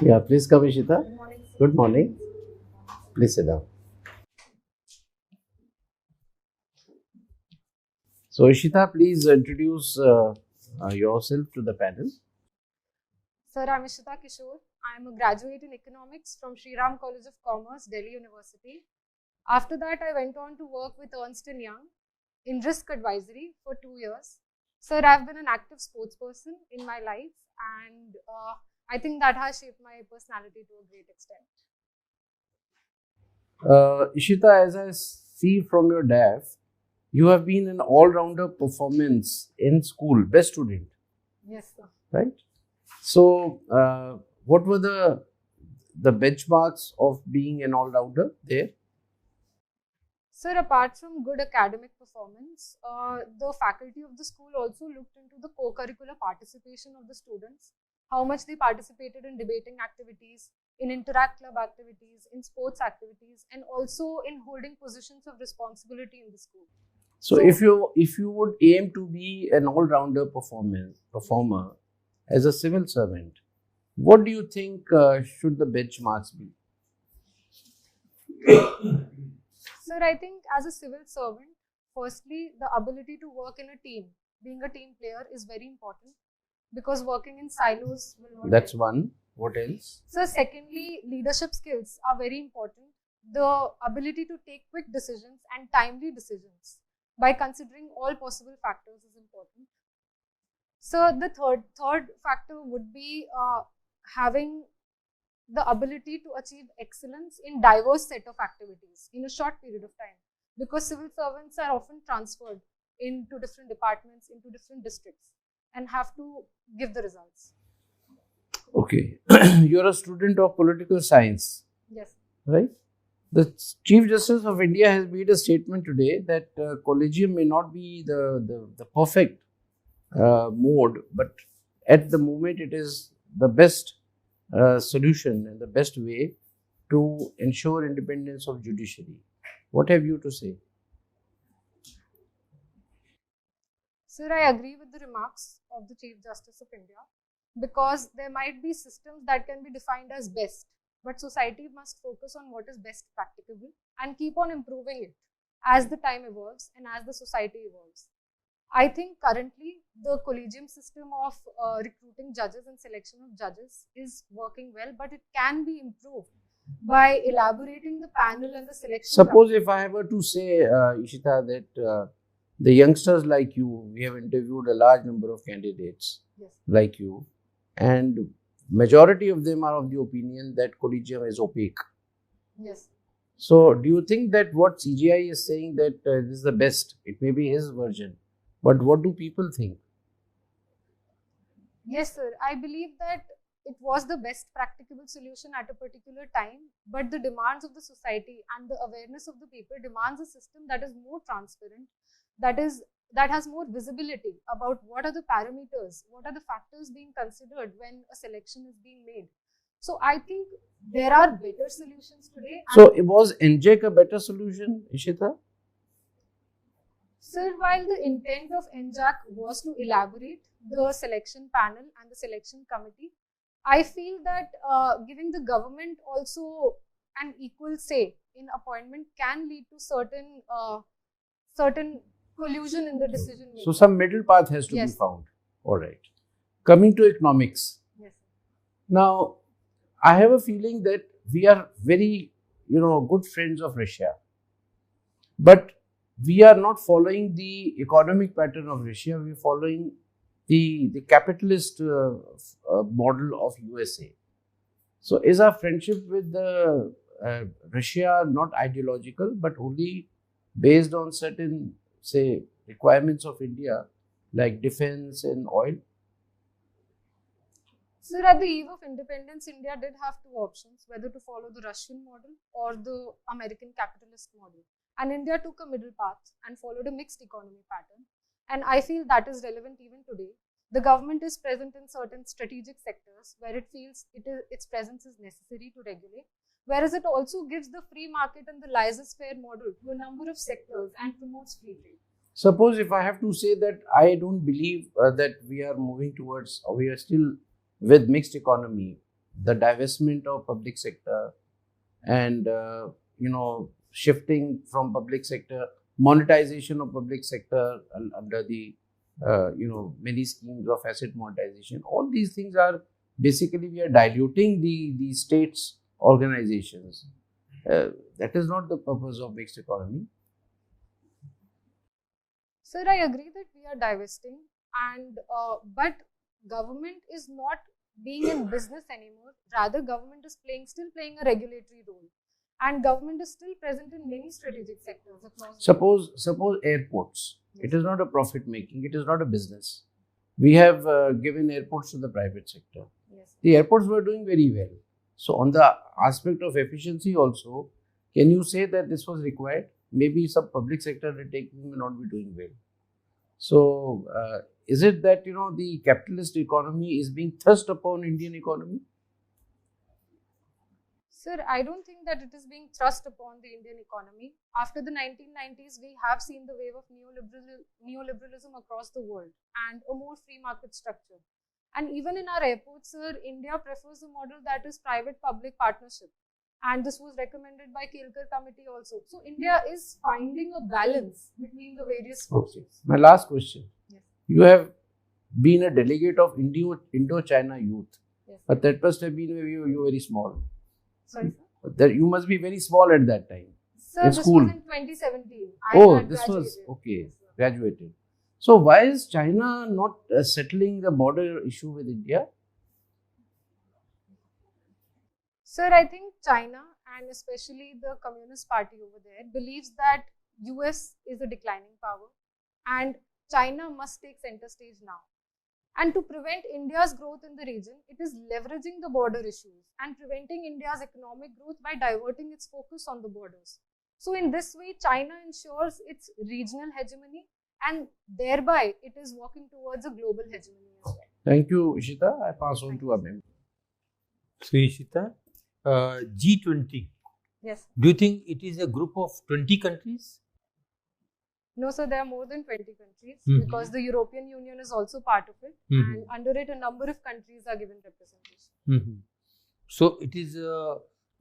Yeah, please come, Ishita. Good morning, sir. Good morning. Please sit down. So, Ishita, please introduce yourself to the panel. Sir, I'm Ishita Kishore. I'm a graduate in economics from Sri Ram College of Commerce, Delhi University. After that, I went on to work with Ernst & Young in risk advisory for 2 years. Sir, I've been an active sports person in my life, and I think that has shaped my personality to a great extent. Ishita, as I see from your DAF, you have been an all-rounder performance in school, best student, Yes, sir. right? So, what were the benchmarks of being an all-rounder there? Sir, apart from good academic performance, the faculty of the school also looked into the co-curricular participation of the students, how much they participated in debating activities, in interact club activities, in sports activities, and also in holding positions of responsibility in the school. So, if you would aim to be an all-rounder performer as a civil servant, what do you think should the benchmarks be? Sir, I think as a civil servant, firstly, the ability to work in a team, being a team player is very important because working in silos will not That's help. one. What else? So, secondly, leadership skills are very important. The ability to take quick decisions and timely decisions by considering all possible factors is important. So, the third factor would be having the ability to achieve excellence in diverse set of activities in a short period of time, because civil servants are often transferred into different departments, into different districts, and have to give the results. Okay. You're a student of political science, Yes. right? The Chief Justice of India has made a statement today that collegium may not be the perfect mode, but at the moment it is the best solution and the best way to ensure independence of judiciary. What have you to say? Sir, I agree with the remarks of the Chief Justice of India, because there might be systems that can be defined as best, but society must focus on what is best practicable and keep on improving it as the time evolves and as the society evolves. I think currently the collegium system of recruiting judges and selection of judges is working well, but it can be improved by elaborating the panel and the selection. Suppose if I were to say, Ishita, that the youngsters like you, we have interviewed a large number of candidates Yes. like you, and majority of them are of the opinion that collegium is opaque. Yes. So, do you think that what CGI is saying that this is the best? It may be his version, but what do people think? Yes, sir. I believe that it was the best practicable solution at a particular time, but the demands of the society and the awareness of the people demands a system that is more transparent, that has more visibility about what are the parameters, what are the factors being considered when a selection is being made. So I think there are better solutions today. So, was NJEC a better solution, Ishita? Sir, while the intent of NJAC was to elaborate the selection panel and the selection committee, I feel that giving the government also an equal say in appointment can lead to certain collusion in the decision making. So, some middle path has to Yes. be found. All right. Coming to economics. Yes. Now, I have a feeling that we are very, good friends of Russia. But we are not following the economic pattern of Russia. We are following the capitalist model of USA. So, is our friendship with the Russia not ideological, but only based on certain, say, requirements of India, like defense and oil? Sir, at the eve of independence, India did have two options, whether to follow the Russian model or the American capitalist model. And India took a middle path and followed a mixed economy pattern. And I feel that is relevant even today. The government is present in certain strategic sectors where it feels its presence is necessary to regulate, whereas it also gives the free market and the laissez-faire model to a number of sectors and promotes free trade. Suppose if I have to say that I don't believe that we are moving towards, or we are still with mixed economy, the divestment of public sector and shifting from public sector, monetization of public sector under the many schemes of asset monetization. All these things are basically, we are diluting the state's organizations. That is not the purpose of mixed economy. Sir, I agree that we are divesting, and but government is not being in business anymore. Rather, government is still playing a regulatory role, and government is still present in many strategic sectors across. Suppose airports. Yes. It is not a profit making. It is not a business. We have given airports to the private sector. Yes. The airports were doing very well. So on the aspect of efficiency also, can you say that this was required? Maybe some public sector undertaking may not be doing well. So is it that the capitalist economy is being thrust upon Indian economy? Sir, I don't think that it is being thrust upon the Indian economy. After the 1990s, we have seen the wave of neoliberalism across the world and a more free market structure. And even in our airports, sir, India prefers a model that is private-public partnership. And this was recommended by Kelkar committee also. So India is finding a balance between the various forces. Okay. My last question. Yes. You have been a delegate of Indo-China youth. Yes. But that must have been you were very small. Sorry, sir? That you must be very small at that time. Sir, this school. was in 2017. This was, okay, graduated. So why is China not settling the border issue with India? Sir, I think China, and especially the Communist Party over there, believes that US is a declining power and China must take center stage now. And to prevent India's growth in the region, it is leveraging the border issues and preventing India's economic growth by diverting its focus on the borders. So in this way, China ensures its regional hegemony and thereby it is walking towards a global hegemony as well. Thank you, Ishita. I pass on to Abhim. So, Ishita, G20. Yes. Do you think it is a group of 20 countries? No, sir, there are more than 20 countries because the European Union is also part of it and under it a number of countries are given representation. So, it is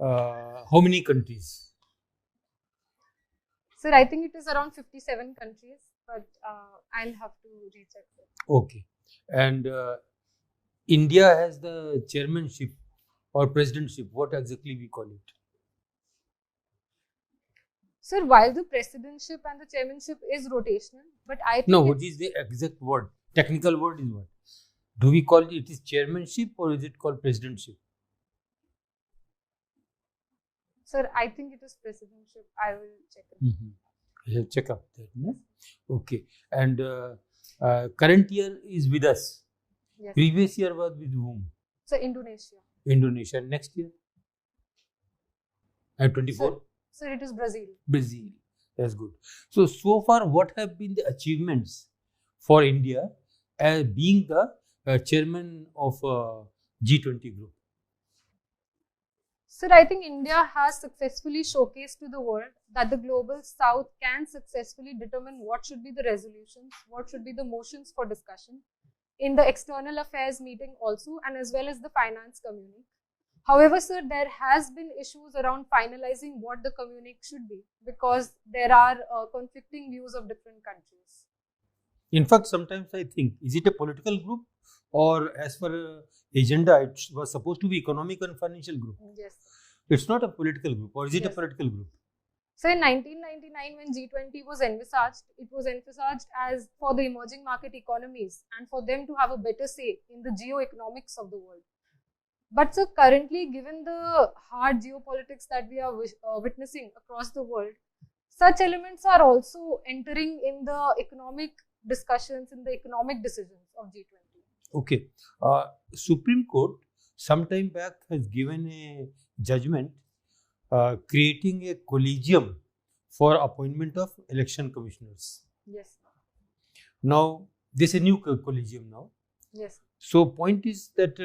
how many countries? Sir, I think it is around 57 countries, but I'll have to recheck it. Okay. And India has the chairmanship or presidentship. What exactly we call it? Sir, while the presidentship and the chairmanship is rotational, but I think what is the exact word? Technical word is what? Do we call it is chairmanship or is it called presidentship? Sir, I think it is presidentship. I will check it. I'll check up that. No? Okay. And current year is with us. Yes. Previous year was with whom? So, Indonesia. Indonesia. Next year? At 24? Sir, it is Brazil. Brazil. That's good. So far, what have been the achievements for India as being the chairman of G20 group? Sir, I think India has successfully showcased to the world that the global south can successfully determine what should be the resolutions, what should be the motions for discussion in the external affairs meeting also and as well as the finance community. However, sir, there has been issues around finalizing what the communique should be because there are conflicting views of different countries. In fact, sometimes I think, is it a political group or as per agenda, it was supposed to be economic and financial group? Yes. It's not a political group or is it a political group? So in 1999, when G20 was envisaged, it was envisaged as for the emerging market economies and for them to have a better say in the geo-economics of the world. But so currently, given the hard geopolitics that we are witnessing across the world, such elements are also entering in the economic discussions, in the economic decisions of G20. Okay. Supreme Court sometime back has given a judgment creating a collegium for appointment of election commissioners. Yes. Now, there's a new collegium now. Yes. So, point is that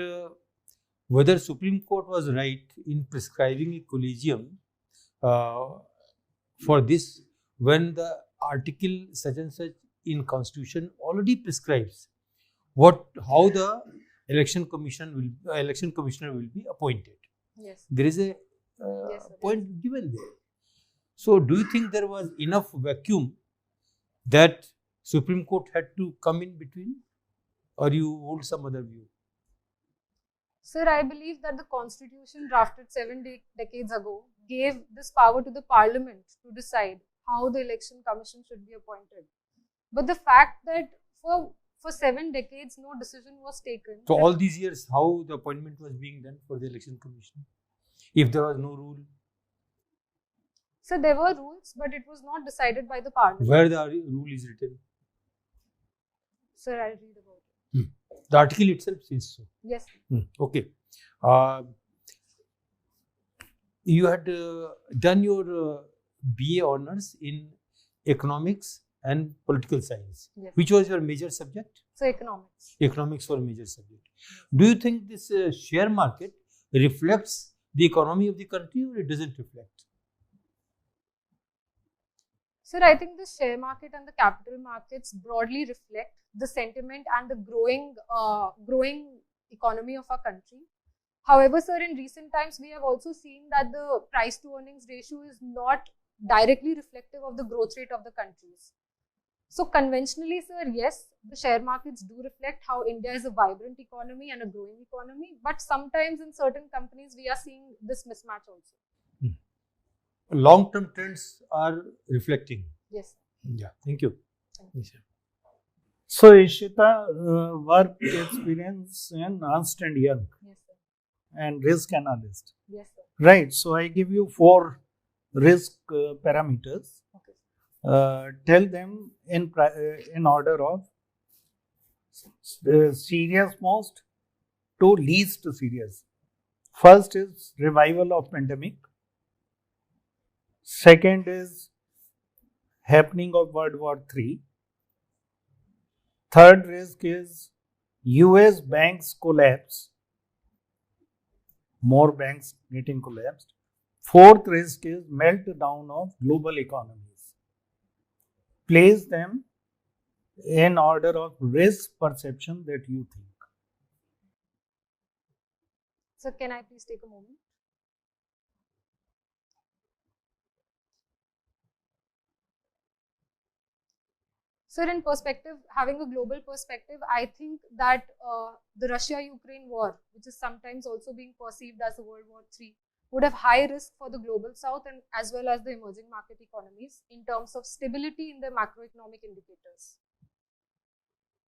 whether Supreme Court was right in prescribing a collegium for this when the article such and such in Constitution already prescribes how the election commissioner will be appointed. Yes. There is a Yes, sir. point given there. So, do you think there was enough vacuum that Supreme Court had to come in between, or you hold some other view? Sir, I believe that the constitution drafted 7 decades ago gave this power to the parliament to decide how the election commission should be appointed. But the fact that for 7 decades no decision was taken. So all these years, how the appointment was being done for the election commission, if there was no rule? So there were rules, but it was not decided by the parliament. Where the rule is written? Sir, I'll read about it. The article itself says so. Yes. Okay. You had done your BA honors in economics and political science. Yes. Which was your major subject? So economics. Economics was a major subject. Do you think this share market reflects the economy of the country, or it doesn't reflect? Sir, I think the share market and the capital markets broadly reflect the sentiment and the growing economy of our country. However, sir, in recent times, we have also seen that the price to earnings ratio is not directly reflective of the growth rate of the countries. So conventionally, sir, yes, the share markets do reflect how India is a vibrant economy and a growing economy. But sometimes in certain companies, we are seeing this mismatch also. Long-term trends are reflecting. Yes. Yeah. Thank you. Thank you. Yes, sir. So, Ishita, work experience in Ernst and Young Yes, sir. and risk analyst. Yes, sir. Right. So, I give you 4 risk parameters. Okay. Tell them in order of serious most to least serious. First is revival of pandemic. Second is happening of World War III. Third risk is US banks collapse. More banks getting collapsed. Fourth risk is meltdown of global economies. Place them in order of risk perception that you think. So can I please take a moment? Sir, in perspective, having a global perspective, I think that the Russia-Ukraine war, which is sometimes also being perceived as a World War III, would have high risk for the global south and as well as the emerging market economies in terms of stability in their macroeconomic indicators.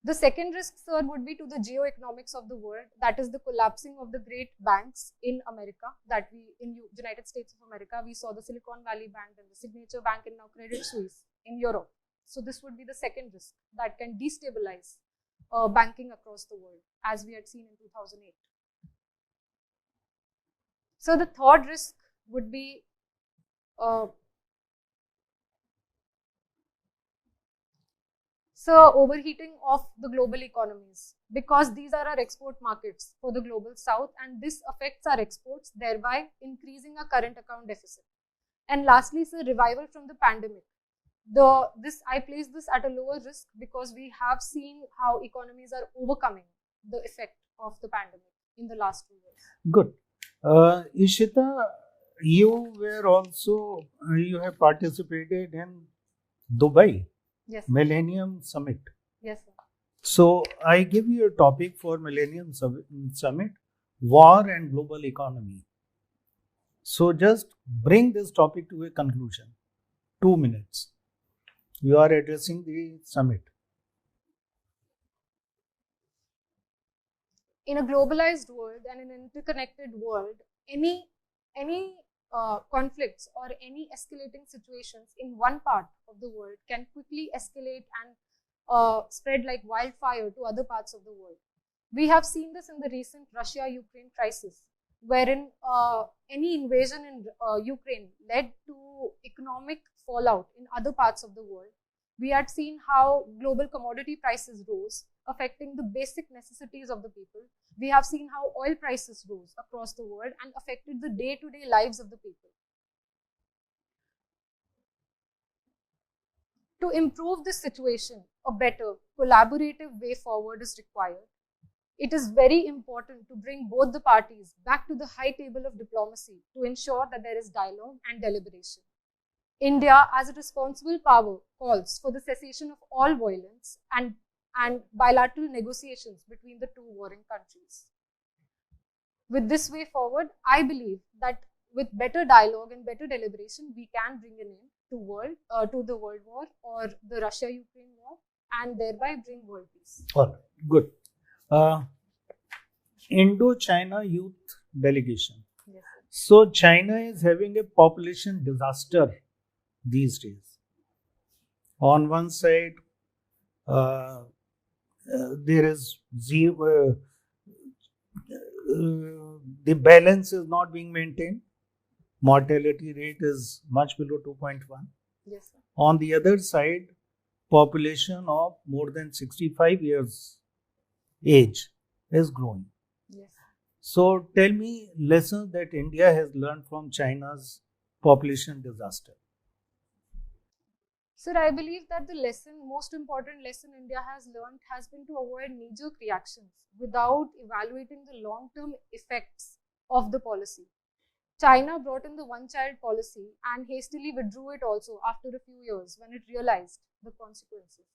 The second risk, sir, would be to the geoeconomics of the world, that is the collapsing of the great banks in America, that in United States of America, we saw the Silicon Valley Bank and the Signature Bank and now Credit Suisse in Europe. So this would be the second risk that can destabilize banking across the world, as we had seen in 2008. So the third risk would be overheating of the global economies, because these are our export markets for the global south, and this affects our exports, thereby increasing our current account deficit. And lastly, sir, revival from the pandemic. I place this at a lower risk because we have seen how economies are overcoming the effect of the pandemic in the last 2 years. Good. Ishita, you have participated in Dubai Yes. Millennium Summit. Yes, sir. So I give you a topic for Millennium Summit, war and global economy. So just bring this topic to a conclusion. 2 minutes. You are addressing the summit. In a globalized world and in an interconnected world, any conflicts or any escalating situations in one part of the world can quickly escalate and spread like wildfire to other parts of the world. We have seen this in the recent Russia-Ukraine crisis, wherein any invasion in Ukraine led to economic fallout in other parts of the world. We had seen how global commodity prices rose, affecting the basic necessities of the people. We have seen how oil prices rose across the world and affected the day-to-day lives of the people. To improve this situation, a better collaborative way forward is required. it is very important to bring both the parties back to the high table of diplomacy to ensure that there is dialogue and deliberation. India, as a responsible power, calls for the cessation of all violence and bilateral negotiations between the two warring countries. With this way forward, I believe that with better dialogue and better deliberation, we can bring an end to the World War or the Russia-Ukraine war, and thereby bring world peace. All right, good. Indo-China Youth Delegation. Yes. So China is having a population disaster these days. On one side, there is zero, the balance is not being maintained. Mortality rate is much below 2.1. Yes, sir. On the other side, population of more than 65 years age is growing. Yes. So tell me lessons that India has learned from China's population disaster. Sir, I believe that the most important lesson India has learned has been to avoid knee-jerk reactions without evaluating the long-term effects of the policy. China brought in the one-child policy and hastily withdrew it also after a few years when it realized the consequences.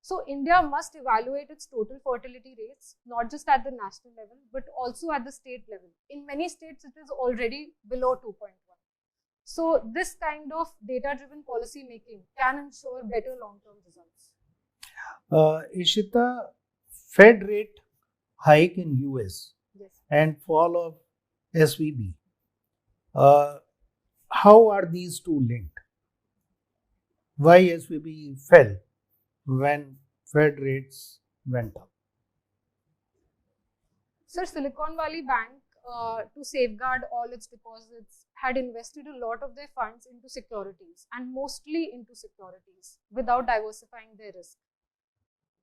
So India must evaluate its total fertility rates, not just at the national level, but also at the state level. In many states, it is already below 2.1. So this kind of data-driven policy making can ensure better long-term results. Ishita, Fed rate hike in US Yes. and fall of SVB. How are these two linked? Why SVB fell when Fed rates went up? Sir, Silicon Valley Bank, to safeguard all its deposits, had invested a lot of their funds into securities and mostly into securities without diversifying their risk.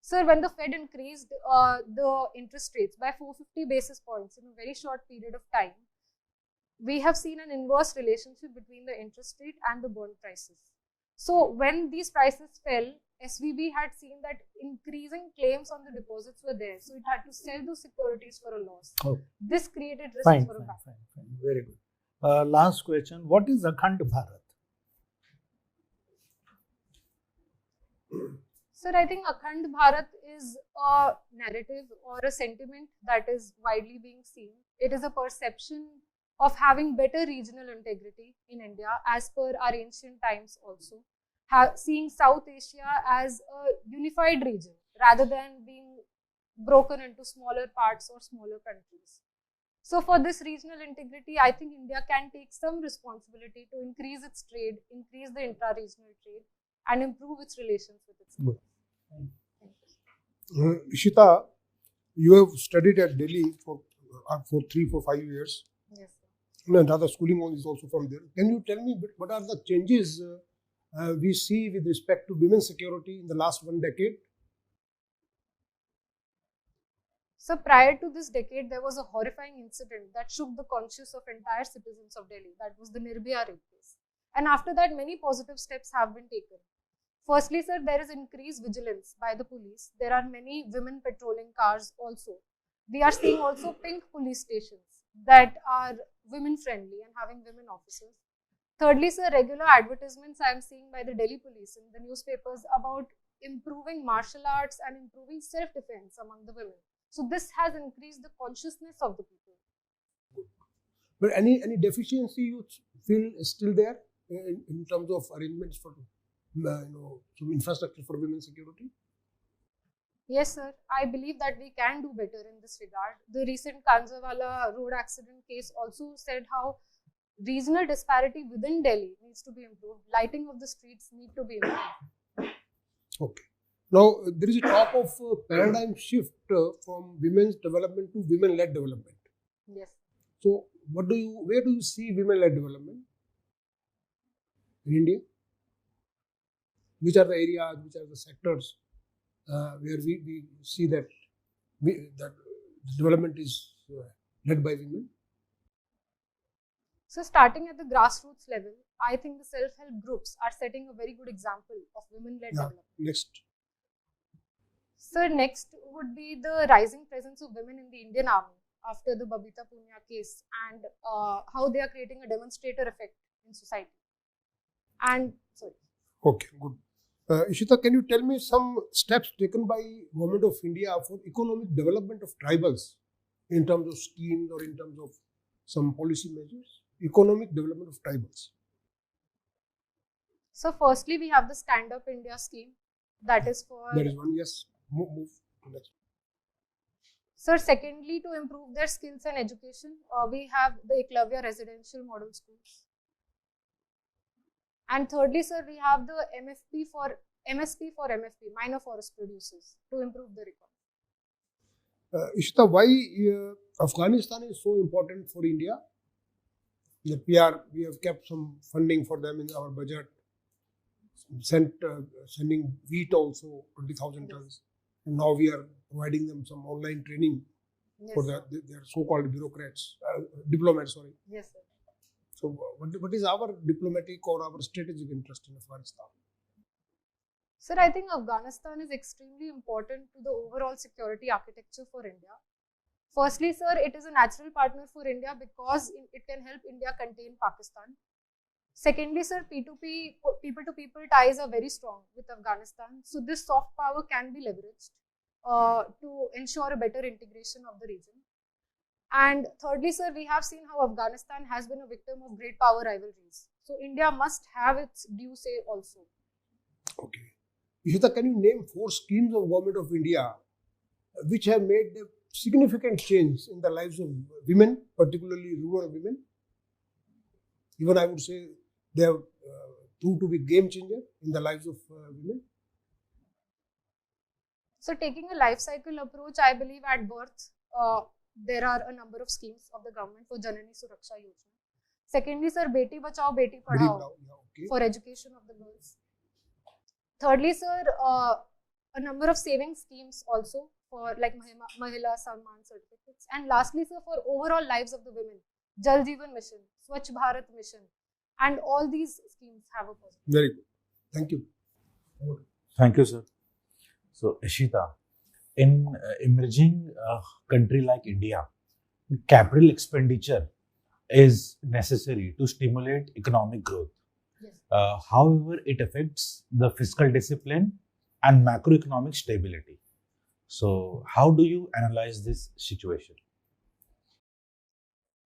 Sir, when the Fed increased the interest rates by 450 basis points in a very short period of time, we have seen an inverse relationship between the interest rate and the bond prices. So when these prices fell, SVB had seen that increasing claims on the deposits were there. So it had to sell those securities for a loss. Oh. This created risks Fine. for a bank. Very good. Last question. What is Akhand Bharat? Sir, I think Akhand Bharat is a narrative or a sentiment that is widely being seen. It is a perception of having better regional integrity in India as per our ancient times also. Seeing South Asia as a unified region rather than being broken into smaller parts or smaller countries. So for this regional integrity, I think India can take some responsibility to increase its trade, increase the intra-regional trade and improve its relations with its neighbors. Ishita, you have studied at Delhi for 5 years. Yes, sir. And other schooling is also from there. Can you tell me what are the changes we see with respect to women's security in the last 1 decade? So prior to this decade, there was a horrifying incident that shook the conscience of entire citizens of Delhi. That was the Nirbhaya rape case. And after that, many positive steps have been taken. Firstly, sir, there is increased vigilance by the police. There are many women patrolling cars also. We are seeing also pink police stations that are women-friendly and having women officers. Thirdly, sir, regular advertisements I am seeing by the Delhi police in the newspapers about improving martial arts and improving self-defense among the women. So this has increased the consciousness of the people. But any deficiency you feel is still there in terms of arrangements for some infrastructure for women's security? Yes, sir. I believe that we can do better in this regard. The recent Kanjawala road accident case also said how regional disparity within Delhi needs to be improved. Lighting of the streets need to be improved. Okay. Now, there is a talk of paradigm shift from women's development to women-led development. Yes. So, where do you see women-led development in India? Which are the areas, which are the sectors where we see that development is led by women? So starting at the grassroots level, I think the self-help groups are setting a very good example of women-led development. Next. So next would be the rising presence of women in the Indian Army after the Babita Punia case, and how they are creating a demonstrator effect in society. And sorry. Okay, good. Ishita, can you tell me some steps taken by Government of India for economic development of tribals in terms of schemes or in terms of some policy measures? Economic development of tribals. So firstly, we have the Stand Up India scheme, that is for. That is one. Yes. Move to next. Sir, secondly, to improve their skills and education, we have the Eklavya residential model schools. And thirdly, sir, we have the MSP for MFP, minor forest producers, to improve the economy. Ishita, why Afghanistan is so important for India? That we have kept some funding for them in our budget. Sending wheat also 20,000 tons, and now we are providing them some online training for their so-called diplomats. Sorry. Yes, sir. So, what is our diplomatic or our strategic interest in Afghanistan? Sir, I think Afghanistan is extremely important to the overall security architecture for India. Firstly, sir, it is a natural partner for India because it can help India contain Pakistan. Secondly, sir, P2P, people-to-people ties are very strong with Afghanistan. So this soft power can be leveraged to ensure a better integration of the region. And thirdly, sir, we have seen how Afghanistan has been a victim of great power rivalries. So India must have its due say also. Okay. Ishita, can you name 4 schemes of Government of India which have made a significant change in the lives of women, particularly rural women? Even I would say they have proved to be game changer in the lives of women. So taking a life cycle approach, I believe at birth, there are a number of schemes of the government for Janani Suraksha Yojana. Secondly, sir, Beti Bachao, Beti Padhao for education of the girls. Thirdly, sir, a number of saving schemes also for like Mahila Samman certificates. And lastly, sir, for overall lives of the women, Jal Jeevan Mission, Swachh Bharat Mission, and all these schemes have a positive. Very good. Thank you. Thank you, sir. So, Ishita, in emerging country like India, capital expenditure is necessary to stimulate economic growth. Yes. However, it affects the fiscal discipline and macroeconomic stability. So, how do you analyze this situation?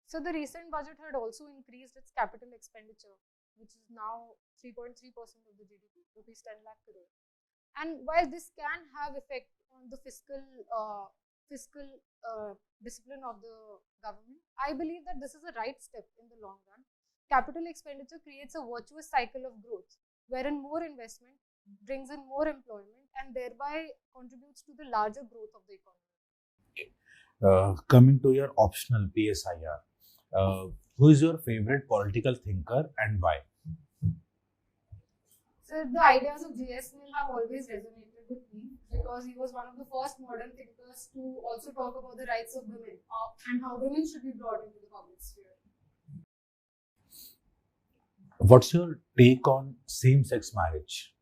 So the recent budget had also increased its capital expenditure, which is now 3.3% of the GDP, rupees 10 lakh crore. And while this can have effect on the fiscal discipline of the government, I believe that this is a right step in the long run. Capital expenditure creates a virtuous cycle of growth, wherein more investment brings in more employment and thereby contributes to the larger growth of the economy. Coming to your optional PSIR, who is your favorite political thinker and why? So the ideas of J.S. Mill have always resonated with me because he was one of the first modern thinkers to also talk about the rights of women and how women should be brought into the public sphere. What's your take on same-sex marriage?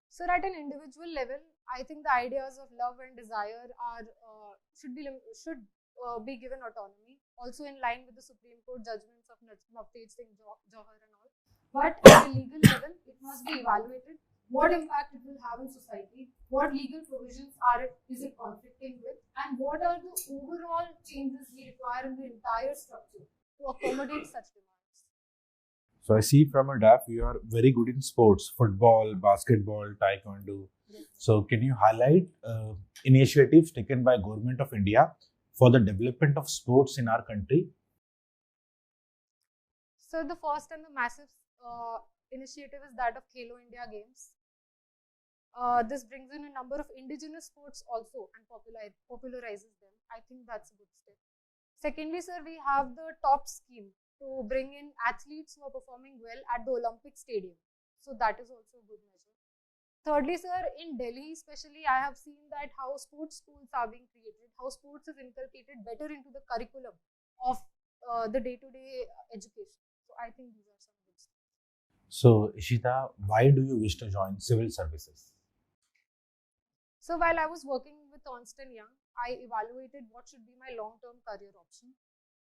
So at an individual level, I think the ideas of love and desire are should be given autonomy, also in line with the Supreme Court judgments of Navtej Singh Johar and all. But at a legal level, it must be evaluated what impact it will have in society, what legal provisions is it conflicting with, and what are the overall changes we require in the entire structure to accommodate such demands. So I see from a DAF you are very good in sports, football, basketball, taekwondo. Yes. So can you highlight initiatives taken by Government of India for the development of sports in our country? So the first and the massive initiative is that of Khelo India Games. This brings in a number of indigenous sports also and popularizes them. I think that's a good step. Secondly, sir, we have the top scheme to bring in athletes who are performing well at the Olympic Stadium. So that is also a good measure. Thirdly, sir, in Delhi especially, I have seen that how sports schools are being created, how sports is inculcated better into the curriculum of the day-to-day education. So I think these are some good steps. So Ishita, why do you wish to join civil services? So while I was working with Ernst & Young, I evaluated what should be my long-term career option.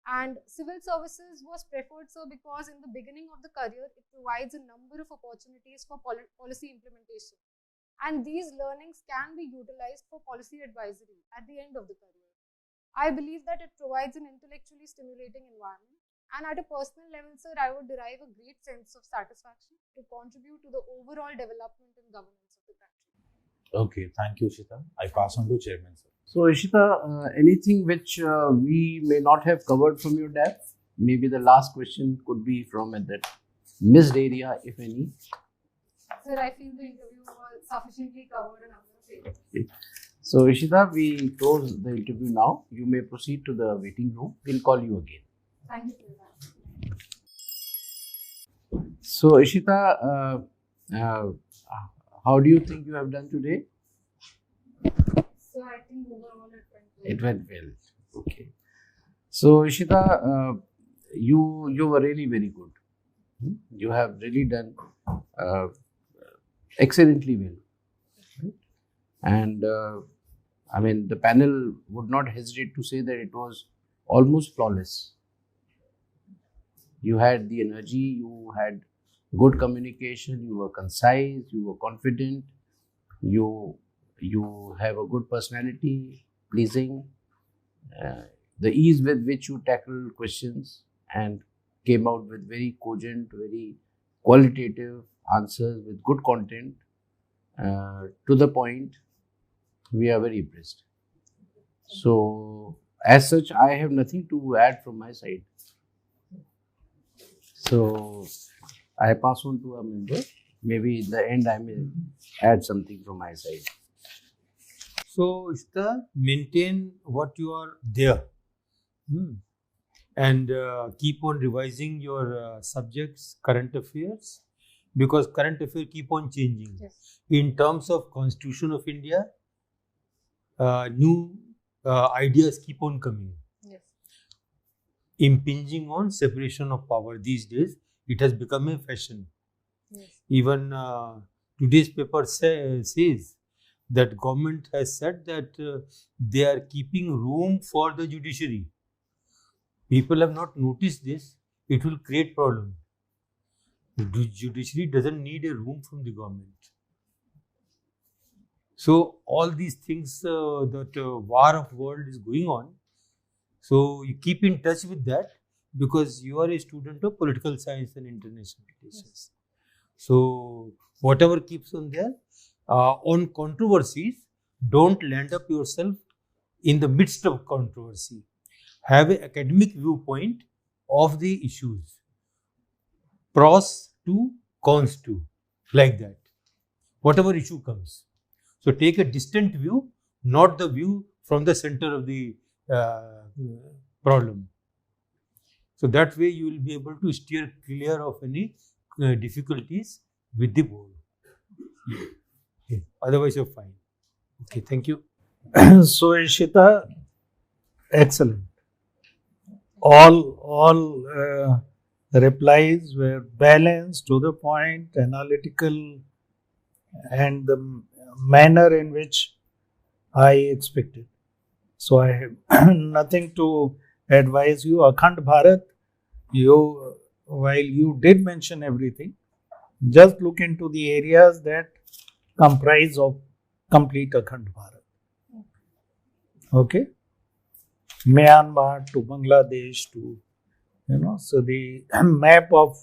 And civil services was preferred, sir, because in the beginning of the career, it provides a number of opportunities for policy implementation. And these learnings can be utilized for policy advisory at the end of the career. I believe that it provides an intellectually stimulating environment. And at a personal level, sir, I would derive a great sense of satisfaction to contribute to the overall development and governance of the country. Okay, thank you, Ishita. I pass on to Chairman, sir. So, Ishita, anything which we may not have covered from your depth? Maybe the last question could be from that missed area, if any. Sir, I feel the interview was sufficiently covered in other areas. Okay. So, Ishita, we close the interview now. You may proceed to the waiting room. We'll call you again. Thank you for that. So, Ishita, how do you think you have done today? So, I think overall It went well. Okay. So, Ishita, you were really very good. You have really done excellently well. And I mean, the panel would not hesitate to say that it was almost flawless. You had the energy, you had good communication, you were concise, you were confident, you have a good personality, pleasing, the ease with which you tackled questions and came out with very cogent, very qualitative answers with good content, to the point. We are very impressed. So, as such, I have nothing to add from my side. So, I pass on to a member. Maybe in the end, I may add something from my side. So, Ishita, maintain what you are there. And keep on revising your subjects, current affairs, because current affairs keep on changing. Yes. In terms of Constitution of India, new ideas keep on coming. Yes. Impinging on separation of power these days, it has become a fashion. Yes. Even today's paper says that government has said that they are keeping room for the judiciary. People have not noticed this. It will create problem. The judiciary doesn't need a room from the government. So all these things that war of world is going on. So you keep in touch with that because you are a student of political science and international relations. Yes. So whatever keeps on there, on controversies, don't land up yourself in the midst of controversy. Have an academic viewpoint of the issues. Pros to, cons to, like that. Whatever issue comes. So take a distant view, not the view from the center of the problem. So that way you will be able to steer clear of any difficulties with the board. Okay. Otherwise you're fine. Okay, thank you. So Ishita, excellent. All replies were balanced, to the point, analytical, and the manner in which I expected. So I have nothing to advise you. Akhand Bharat, while you did mention everything, just look into the areas that comprise of complete Akhand Bharat. Okay? Myanmar to Bangladesh to, so the map of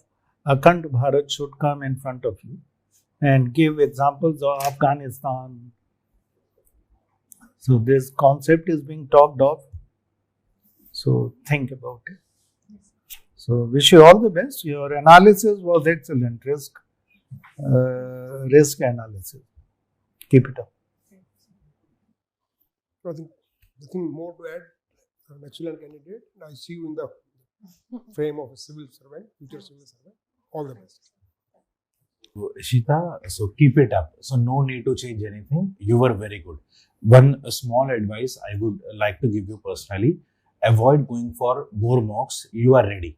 Akhand Bharat should come in front of you and give examples of Afghanistan. So this concept is being talked of. So think about it. So wish you all the best. Your analysis was excellent. Risk analysis. Keep it up. Nothing more to add. You're an excellent candidate. I see you in the frame of a civil servant, future civil servant. All the best. Ishita, so keep it up. So no need to change anything. You were very good. One small advice I would like to give you personally: avoid going for more mocks. You are ready,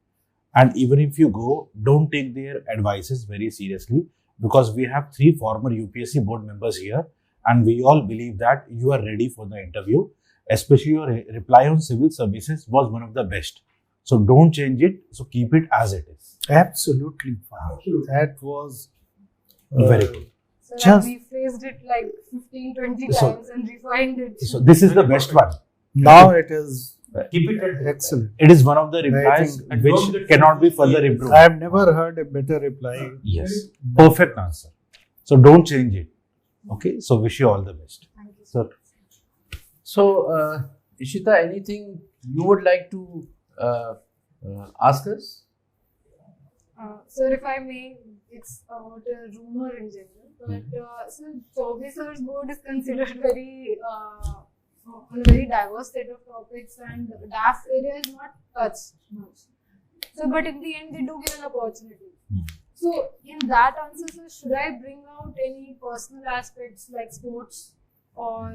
and even if you go, don't take their advices very seriously, because we have 3 former UPSC board members here, and we all believe that you are ready for the interview. Especially your reply on civil services was one of the best. So don't change it. So keep it as it is. Absolutely fine. That was Very good. So Just- we phrased it like 15, 20 So- times and refined it. So this is the best one. Now it is Keep it at excellent. It is one of the replies think- And don't which get cannot be further confused. improved. I have never heard a better reply. Yes, perfect answer. So don't change it. Okay, so wish you all the best. Thank you. So So, Ishita, anything you would like to ask us? So if I may, it's about a rumor in general. But so Chaubey sir's board is considered very on a very diverse set of topics, and DAF area is not touched much. So, but in the end, they do give an opportunity. So, in that answer, sir, should I bring out any personal aspects like sports or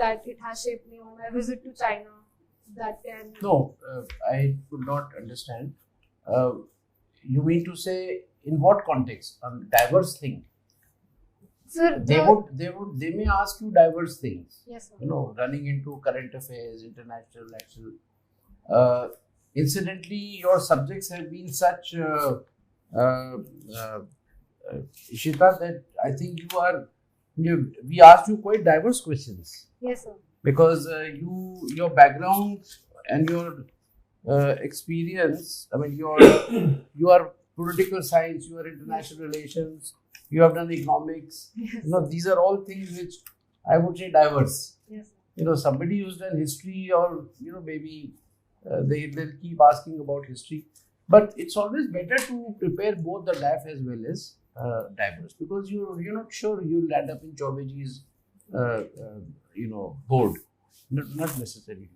that it has shaped me on my visit to China? That can No, I could not understand. You mean to say in what context? Diverse thing. Sir, They may ask you diverse things. yes, sir. You know, running into current affairs, international, national. Incidentally, your subjects have been such, Ishita, that I think we asked you quite diverse questions Yes, sir. because your background and your experience. I mean, you are political science, you are international relations, you have done economics. Yes, You know, these are all things which I would say diverse. yes, sir. You know, somebody who's done history or, you know, maybe they'll keep asking about history. But it's always better to prepare both the DAF as well as diverse, because you're not sure you'll land up in Chaubeji's, board. Not necessarily.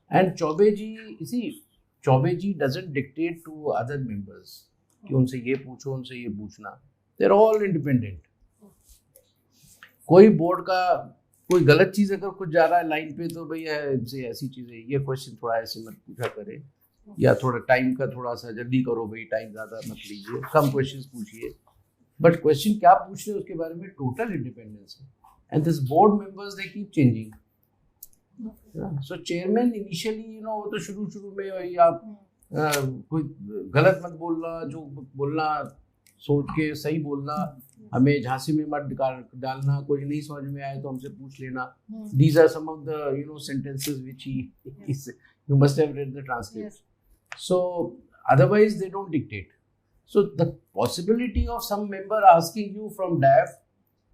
And Chaubeji, you see, Chaubeji doesn't dictate to other members कि उनसे ये पूछो, उनसे ये पूछना. They're all independent. कोई board का कोई गलत चीज अगर कुछ जा रहा है लाइन पे तो भैया इनसे ऐसी चीजें ये क्वेश्चन थोड़ा ऐसे मत पूछा करे, या थोड़ा टाइम का थोड़ा सा जल्दी करो भाई, टाइम ज़्यादा मत लीजिए, कम क्वेश्चंस पूछिए. बट क्वेश्चन क्या पूछ रहे हैं उसके बारे में टोटल इंडिपेंडेंस है. And this board members they keep changing. So chairman initially वो तो शुरू में वही आप कोई गलत मत बोलना, जो बोलना सोच के सही बोलना, हमें झांसी में मत डालना, कोई नहीं समझ में आए तो हमसे पूछ लेना. These are some of the sentences which he you must have read the transcript. Yes. So otherwise they don't dictate. So the possibility of some member asking you from DAF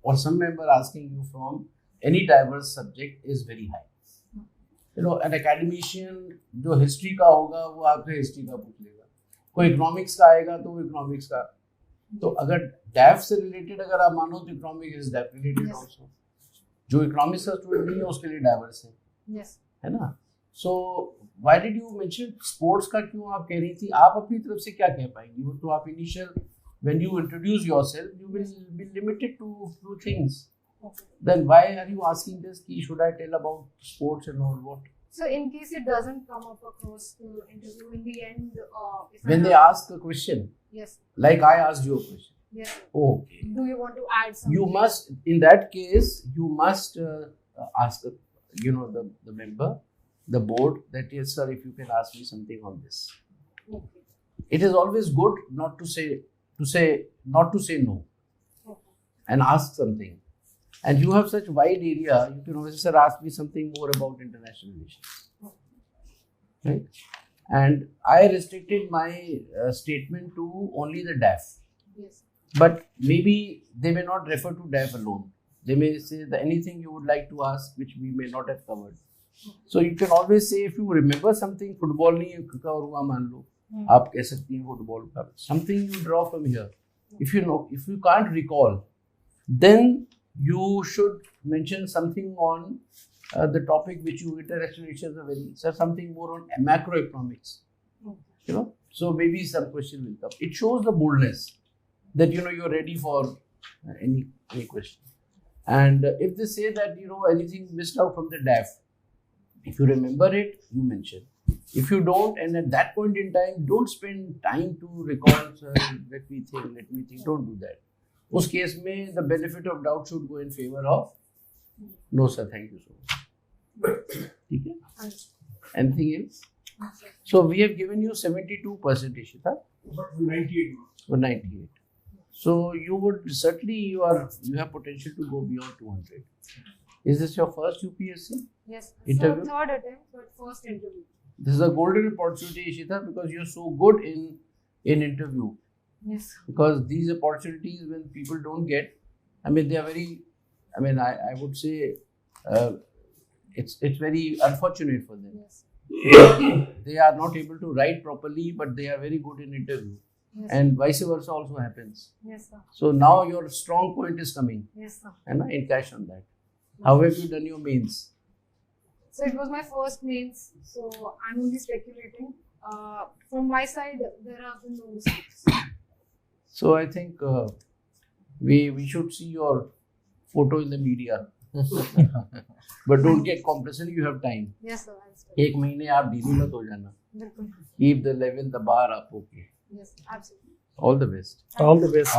or some member asking you from any diverse subject is very high. An academician जो history का होगा वो आपसे history का पूछ लेगा, कोई economics का आएगा तो वो इकोनॉमिक्स का. तो अगर डैफ से रिलेटेड अगर आप मानो तो इकोनॉमिक्स इज डैफ रिलेटेड आल्सो. जो इकोनॉमिक्स का स्टूडेंट नहीं है उसके लिए डाइवर्स है ना. So why did you mention sports का, क्यों आप कह रही थी? आप अपनी तरफ से क्या कह पाएंगी? वो तो आप initial when you introduce yourself you will be limited to few things. Then why are you asking this? Should I tell about sports and all what? So in case it doesn't come up across the interview in the end, When they ask a question, yes, like I asked you a question. yes. Okay. Do you want to add something? You must, in that case, you must ask, the member, the board, that yes, sir, if you can ask me something on this. Okay. It is always good not to say no, Okay. and ask something. And you have such wide area, you can always, sir, ask me something more about international relations. Right? And I restricted my statement to only the DAF. Yes. But maybe they may not refer to DAF alone. They may say that anything you would like to ask which we may not have covered. So you can always say, if you remember something, football नहीं cover हुआ मान लो, आप कह सकती हैं football का. Something you draw from here. If you can't recall, then you should mention something on the topic which you international relations are very, something more on macroeconomics. So maybe some question will come. It shows the boldness that you're ready for any question. And if they say that anything missed out from the DAF, if you remember it, you mention. If you don't, and at that point in time, don't spend time to recall, sir, let me think, don't do that. उस case में the benefit of doubt should go in favor of no sir, thank you so much. ठीक है? Anything else? So we have given you 72%, Ishita. But 98 marks. For 98. So you would certainly you have potential to go beyond 200. Is this your first UPSC Yes. interview? So third attempt, but first interview. This is a golden opportunity, Ishita, because you're so good in interview. Yes. Because these opportunities, when people don't get, I mean, they are very, I mean, I would say it's very unfortunate for them. Yes. They are not able to write properly, but they are very good in interview. Yes. And vice versa also happens. Yes, sir. So now your strong point is coming, Yes, sir. and in cash on that. How have you done your mains? So it was my first mains, so I'm only speculating. From my side, there have been no mistakes. So I think we should see your photo in the media. But don't get complacent, you have time. Yes, sir. I'll study. एक महीने आप ढीली मत हो जाना. बिल्कुल. Keep the level, the bar up, okay. Yes, absolutely. All the best. All the best.